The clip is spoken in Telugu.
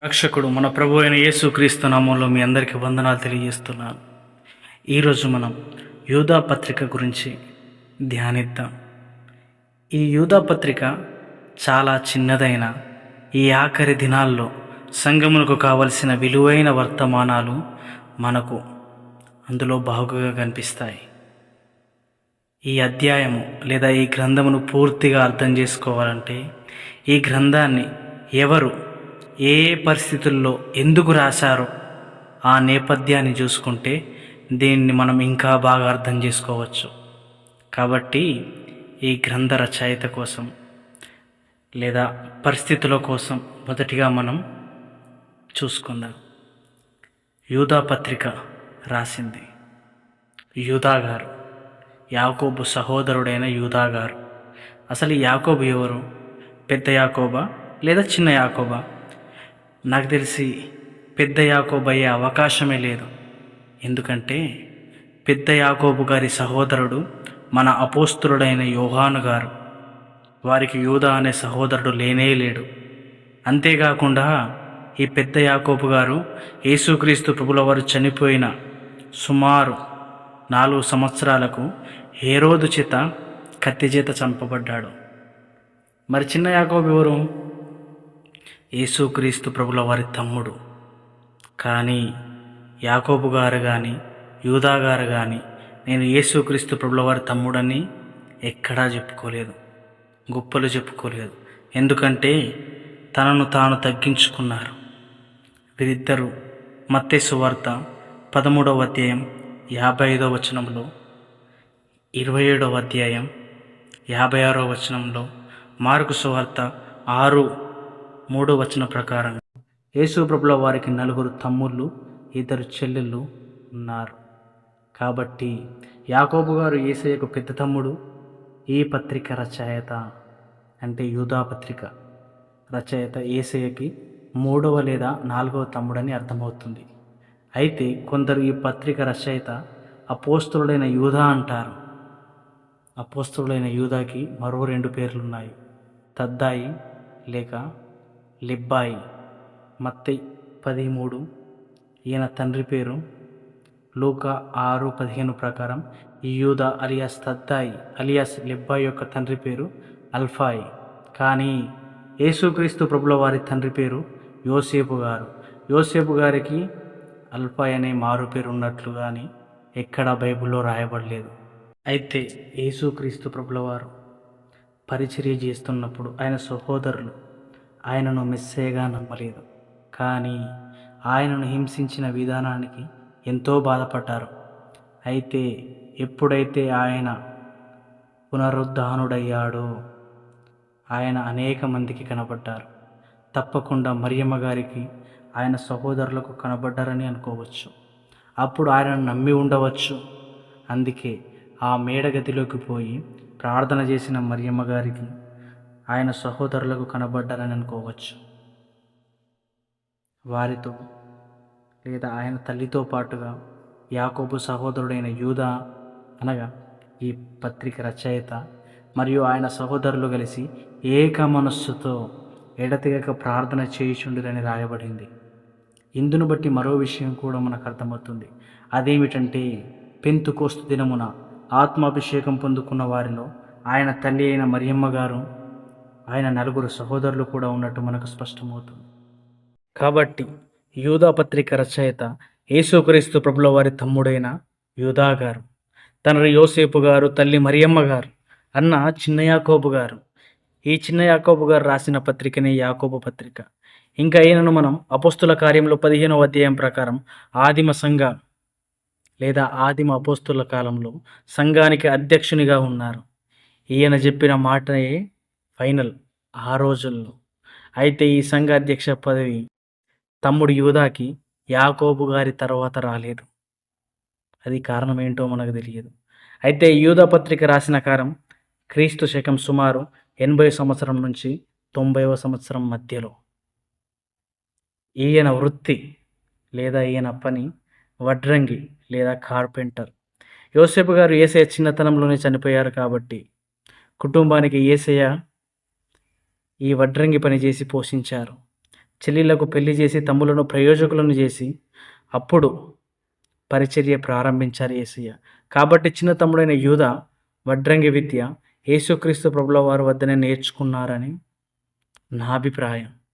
రక్షకుడు మన ప్రభు అయిన యేసుక్రీస్తు నామంలో మీ అందరికీ వందనాలు తెలియజేస్తున్నాను. ఈరోజు మనం యూదా పత్రిక గురించి ధ్యానిద్దాం. ఈ యూదా పత్రిక చాలా చిన్నదైన ఈ ఆఖరి దినాల్లో సంఘమునకు కావలసిన విలువైన వర్తమానాలు మనకు అందులో బాగుగా కనిపిస్తాయి. ఈ అధ్యాయము లేదా ఈ గ్రంథమును పూర్తిగా అర్థం చేసుకోవాలంటే ఈ గ్రంథాన్ని ఎవరు ఏ పరిస్థితుల్లో ఎందుకు రాశారో ఆ నేపథ్యాన్ని చూసుకుంటే దీన్ని మనం ఇంకా బాగా అర్థం చేసుకోవచ్చు. కాబట్టి ఈ గ్రంథ రచయిత కోసం లేదా పరిస్థితుల కోసం మొదటిగా మనం చూసుకుందాం. యూదా పత్రిక రాసింది యూదా గారు, యాకోబు సహోదరుడైన యూదా గారు. అసలు యాకోబు ఎవరు? పెద్ద యాకోబా లేదా చిన్న యాకోబా? నాకు తెలిసి పెద్ద యాకోబు అయ్యే అవకాశమే లేదు. ఎందుకంటే పెద్ద యాకోబు గారి సహోదరుడు మన అపోస్తులుడైన యోహాను గారు. వారికి యూదా అనే సహోదరుడు లేనే లేడు. అంతేకాకుండా ఈ పెద్ద యాకోబు గారు యేసుక్రీస్తు ప్రభుల వారు చనిపోయిన సుమారు 4 సంవత్సరాలకు హేరోదు చేత కత్తి చేత చంపబడ్డాడు. మరి చిన్న యాకోబు ఎవరు? యేసుక్రీస్తు ప్రభుల వారి తమ్ముడు. కానీ యాకోబు గారు కానీ యూదా గారు కానీ నేను యేసుక్రీస్తు ప్రభుల వారి తమ్ముడని ఎక్కడా చెప్పుకోలేదు, గొప్పలు చెప్పుకోలేదు. ఎందుకంటే తనను తాను తగ్గించుకున్నారు. వీరిద్దరూ మత్తయి సువార్త 13వ అధ్యాయం 55వ వచనంలో, 27వ అధ్యాయం 56వ వచనంలో, మార్కు సువార్త 6:3 వచనం ప్రకారం యేసు ప్రభుల వారికి 4 తమ్ముళ్ళు 2 చెల్లెళ్ళు ఉన్నారు. కాబట్టి యాకోబు గారు యేసయ్యకు పెద్ద తమ్ముడు. ఈ పత్రిక రచయిత అంటే యూదా పత్రిక రచయిత యేసయ్యకి 3వ లేదా 4వ తమ్ముడని అర్థమవుతుంది. అయితే కొందరు ఈ పత్రిక రచయిత అపోస్తలుడైన యూదా అంటారు. అపోస్తలుడైన యూదాకి మరో 2 పేర్లున్నాయి, తద్దాయి లేక లిబ్బాయి. మత్తయి 10:3 ఈయన తండ్రి పేరు. లూకా 6:15 ప్రకారం ఈ యూదా అలియాస్ తద్దాయి అలియాస్ లిబ్బాయి యొక్క తండ్రి పేరు అల్ఫాయి. కానీ యేసుక్రీస్తు ప్రభుల వారి తండ్రి పేరు యోసేపు గారు. యోసేపు గారికి అల్ఫాయి అనే మారు పేరు ఉన్నట్లు కానీ ఎక్కడా బైబిల్లో రాయబడలేదు. అయితే యేసుక్రీస్తు ప్రభుల వారు పరిచర్య చేస్తున్నప్పుడు ఆయన సహోదరులు ఆయనను మెస్సేగా నమ్మలేదు. కానీ ఆయనను హింసించిన విధానానికి ఎంతో బాధపడ్డారు. అయితే ఎప్పుడైతే ఆయన పునరుద్ధానుడయ్యాడో ఆయన అనేక మందికి కనబడ్డారు. తప్పకుండా మరియమ్మ గారికి ఆయన సహోదరులకు కనబడ్డారని అనుకోవచ్చు. అప్పుడు ఆయనను నమ్మి ఉండవచ్చు. అందుకే ఆ మేడగదిలోకి పోయి ప్రార్థన చేసిన మరియమ్మ గారికి ఆయన సహోదరులకు కనబడ్డారని అనుకోవచ్చు. వారితో లేదా ఆయన తల్లితో పాటుగా యాకోబు సహోదరుడైన యూదా అనగా ఈ పత్రిక రచయిత మరియు ఆయన సహోదరులు కలిసి ఏక మనస్సుతో ఎడతెగక ప్రార్థన చేయుచుండిరని రాయబడింది. ఇందును బట్టి మరో విషయం కూడా మనకు అర్థమవుతుంది. అదేమిటంటే పెంతుకోస్తు దినమున ఆత్మాభిషేకం పొందుకున్న వారిలో ఆయన తల్లి అయిన మరియమ్మ గారు, ఆయన 4 సహోదరులు కూడా ఉన్నట్టు మనకు స్పష్టమవుతుంది. కాబట్టి యూదా పత్రిక రచయిత యేసుక్రీస్తు ప్రభుల వారి తమ్ముడైన యూదా గారు, తండ్రి యోసేపు గారు, తల్లి మరియమ్మ గారు, అన్న చిన్న యాకోబు గారు. ఈ చిన్న యాకోబు గారు రాసిన పత్రికనే యాకోబు పత్రిక. ఇంకా ఈయనను మనం అపోస్తుల కార్యంలో 15వ అధ్యాయం ప్రకారం ఆదిమ సంఘ లేదా ఆదిమ అపోస్తుల కాలంలో సంఘానికి అధ్యక్షునిగా ఉన్నారు. ఈయన చెప్పిన మాటనే ఫైనల్ ఆ రోజుల్లో. అయితే ఈ సంఘ అధ్యక్ష పదవి తమ్ముడు యూదాకి యాకోబు గారి తర్వాత రాలేదు. అది కారణం ఏంటో మనకు తెలియదు. అయితే యూదా పత్రిక రాసిన కాలం క్రీస్తు శకం సుమారు 80 సంవత్సరం నుంచి 90వ సంవత్సరం మధ్యలో. ఈయన వృత్తి లేదా ఈయన పని వడ్రంగి లేదా కార్పెంటర్. యోసేపు గారు యేసయ్య చిన్నతనంలోనే చనిపోయారు కాబట్టి కుటుంబానికి యేసయ్య ఈ వడ్రంగి పని చేసి పోషించారు. చెల్లెళ్లకు పెళ్లి చేసి తమ్ములను ప్రయోజకులను చేసి అప్పుడు పరిచర్య ప్రారంభించారు యేసయ్య. కాబట్టి చిన్న తమ్ముడైన యూద వడ్రంగి విద్య యేసుక్రీస్తు ప్రభుల వారి వద్దనే నేర్చుకున్నారని నా అభిప్రాయం.